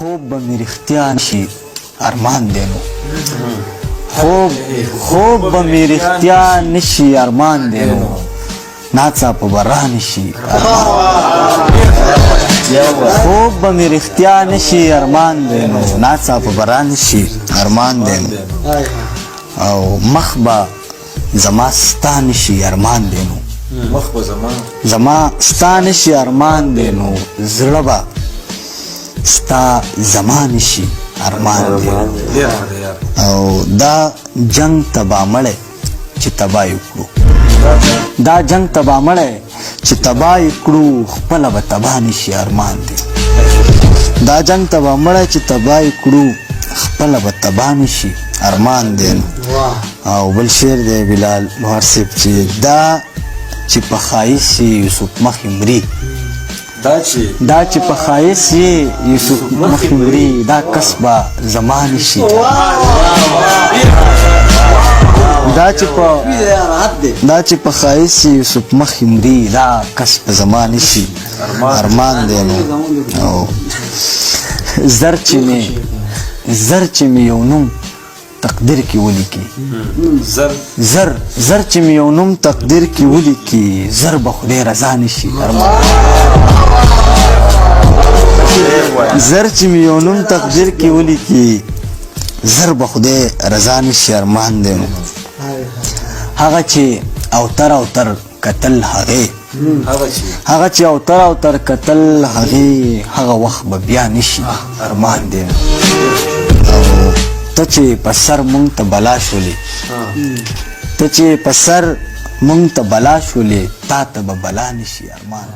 خوب به مې رښتیا نشي ارمان دی نو خوب به مې رښتیا نشي ارمان دی نو ناڅاپه به رانشي خوب به مې رښتیا نشي ارمان دی نو ناڅاپه به رانشي ارمان دی نو او مخ به زما ستا نشي ارمان دی نو زما ستا نشي ارمان دی نو زړه به ستا زما نشي ارمان دی او دا جنگ تبا مړی چې تبا یې کړو دا جنگ تبا مړی چې تبا یې کړو خپله به تبا نشي ارمان دی دا جنگ تبا مړی چې تبا یې کړو خپله به تبا نشي ارمان دی او بل شعر دی بلال لوهر صاحب چې دا چې په ښایست یې یوسف مخې مري دا چې په ښایست یې یوسف مخې مري دا کس به زما نشي دا چې په ښایست یې یوسف مخې مري دا کس به زما نشي ارمان دی نو او زر چې مې یو نوم تقدیر کې ولیکي زر چې مې یو نوم تقدیر کې ولیکي زر به خدای رضا نشي ارمان زر چې مې یو نوم تقدیر کې ولیکي زر به خدای رضا نشي ارمان دی هغه چې اوتر کتل هغې کتل هغې هغه وخت به بیا نشي ارمان دی ته چې په سر مونږ ته بلا شولې تا ته به بلا نشي ارمان